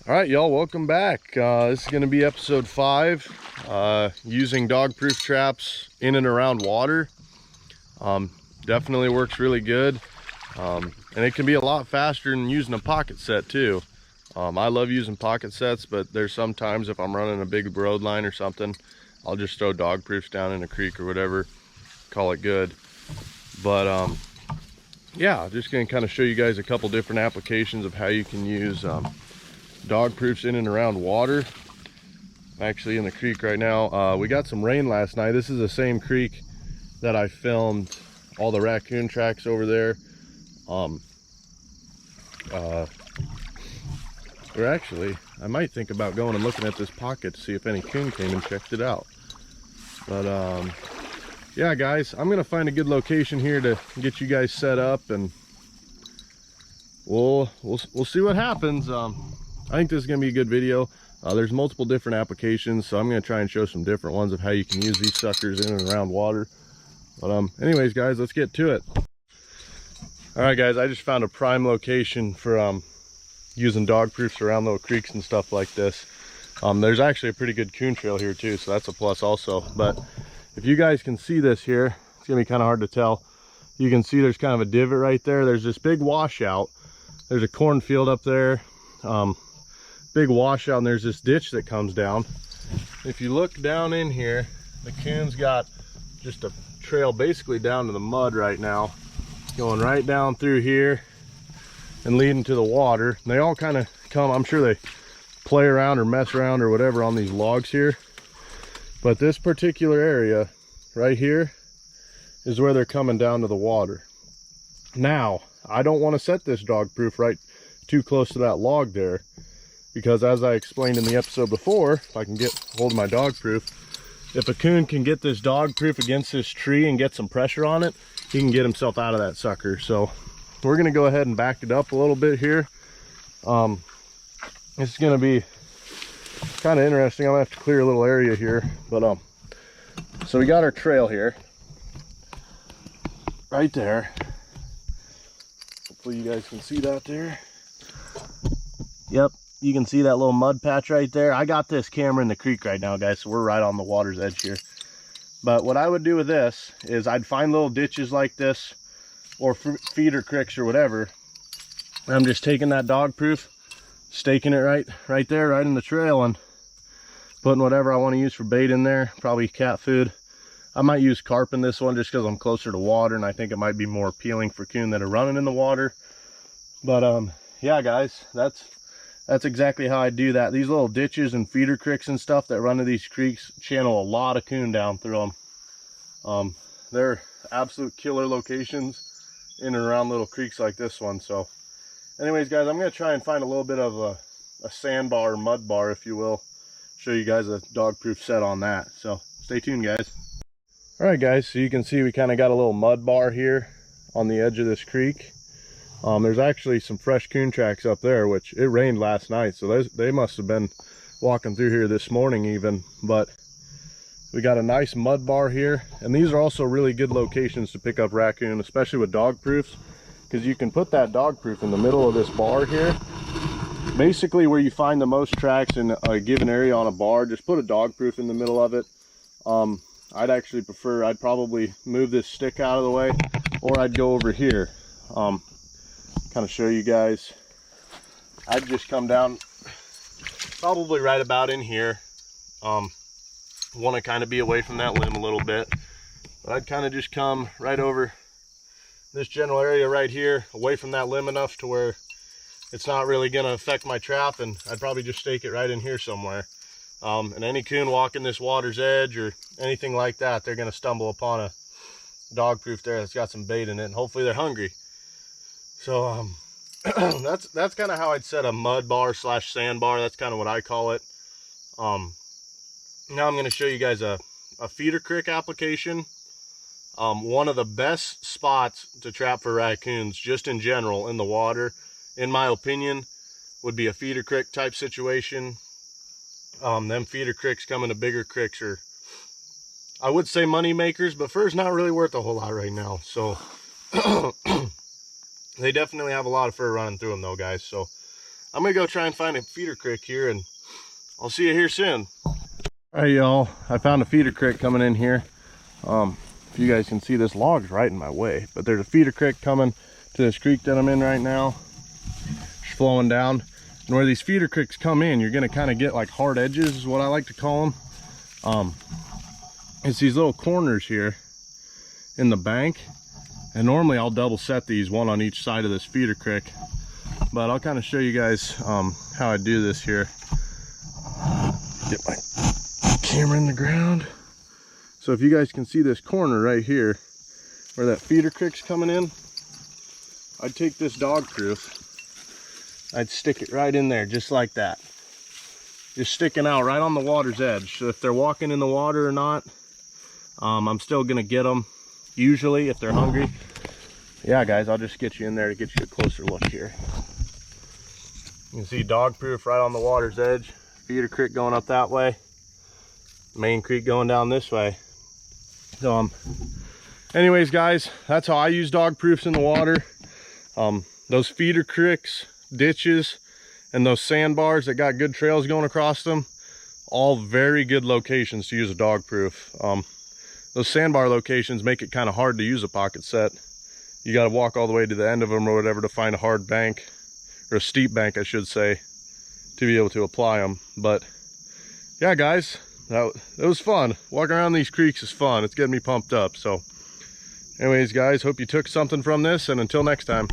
All right, y'all, welcome back. This is going to be episode 5, using dog-proof traps in and around water. Definitely works really good, and it can be a lot faster than using a pocket set too. I love using pocket sets, but there's sometimes if I'm running a big road line or something, I'll just throw dog-proofs down in a creek or whatever, call it good. But yeah, just going to kind of show you guys a couple different applications of how you can use dog proofs in and around water. I'm actually in the creek right now. We got some rain last night. This is the same creek that I filmed all the raccoon tracks over there. Or actually, I might think about going and looking at this pocket to see if any coon came and checked it out. But yeah, guys, I'm gonna find a good location here to get you guys set up, and we'll see what happens. I think this is going to be a good video. There's multiple different applications, so I'm going to try and show some different ones of how you can use these suckers in and around water. But anyways, guys, let's get to it. All right, guys, I just found a prime location for using dog proofs around little creeks and stuff like this. There's actually a pretty good coon trail here too, so that's a plus also. But if you guys can see this here, it's going to be kind of hard to tell. You can see there's kind of a divot right there. There's this big washout. There's a cornfield up there. Big washout, and there's this ditch that comes down. If you look down in here, the coon's got just a trail basically down to the mud right now, going right down through here and leading to the water. And they all kind of come, I'm sure they play around or mess around or whatever on these logs here, but this particular area right here is where they're coming down to the water. Now, I don't want to set this dog proof right too close to that log there, because as I explained in the episode before, if I can get hold of my dog proof, if a coon can get this dog proof against this tree and get some pressure on it, he can get himself out of that sucker. So we're going to go ahead and back it up a little bit here. This is going to be kind of interesting. I'm going to have to clear a little area here, but so we got our trail here right there. Hopefully you guys can see that there. Yep, you can see that little mud patch right there. I got this camera in the creek right now, guys, so we're right on the water's edge here. But what I would do with this is I'd find little ditches like this or feeder creeks or whatever. And I'm just taking that dog proof, staking it right there, right in the trail, and putting whatever I want to use for bait in there, probably cat food. I might use carp in this one just because I'm closer to water, and I think it might be more appealing for coon that are running in the water. But yeah, guys, that's exactly how I do that. These little ditches and feeder creeks and stuff that run to these creeks channel a lot of coon down through them. They're absolute killer locations in and around little creeks like this one. So anyways, guys, I'm going to try and find a little bit of a sandbar or mud bar, if you will. Show you guys a dog proof set on that. So stay tuned, guys. All right, guys, so you can see we kind of got a little mud bar here on the edge of this creek. There's actually some fresh coon tracks up there, which it rained last night, so they must have been walking through here this morning even. But we got a nice mud bar here, and these are also really good locations to pick up raccoon, especially with dog proofs, because you can put that dog proof in the middle of this bar here. Basically where you find the most tracks in a given area on a bar, just put a dog proof in the middle of it. I'd actually prefer, I'd probably move this stick out of the way, or I'd go over here. Kind of show you guys. I'd just come down probably right about in here. Want to kind of be away from that limb a little bit, but I'd kind of just come right over this general area right here, away from that limb enough to where it's not really going to affect my trap, and I'd probably just stake it right in here somewhere. And any coon walking this water's edge or anything like that, they're going to stumble upon a dog proof there that's got some bait in it, and hopefully they're hungry. So that's kind of how I'd set a mud bar slash sandbar. That's kind of what I call it. Now I'm going to show you guys a feeder creek application. One of the best spots to trap for raccoons, just in general in the water, in my opinion, would be a feeder creek type situation. Them feeder creeks coming to bigger creeks are, I would say, money makers, but fur's not really worth a whole lot right now. So They definitely have a lot of fur running through them though, guys. So I'm gonna go try and find a feeder creek here, and I'll see you here soon. All right, y'all, I found a feeder creek coming in here. If you guys can see, this log's right in my way, but there's a feeder creek coming to this creek that I'm in right now. It's flowing down, and where these feeder creeks come in, you're gonna kind of get like hard edges, is what I like to call them. It's these little corners here in the bank, and normally I'll double set these, one on each side of this feeder creek, but I'll kind of show you guys how I do this here. Get my camera in the ground. So if you guys can see this corner right here where that feeder creek's coming in, I'd take this dog proof, I'd stick it right in there just like that, just sticking out right on the water's edge. So if they're walking in the water or not, I'm still gonna get them usually if they're hungry. Yeah guys, I'll just get you in there to get you a closer look here. You can see dog proof right on the water's edge, feeder creek going up that way, main creek going down this way. So anyways guys, that's how I use dog proofs in the water. Those feeder creeks, ditches, and those sandbars that got good trails going across them, all very good locations to use a dog proof. Those sandbar locations make it kind of hard to use a pocket set. You got to walk all the way to the end of them or whatever to find a hard bank, or a steep bank I should say, to be able to apply them. But yeah guys, it was fun. Walking around these creeks is fun. It's getting me pumped up. So anyways guys, hope you took something from this, and until next time.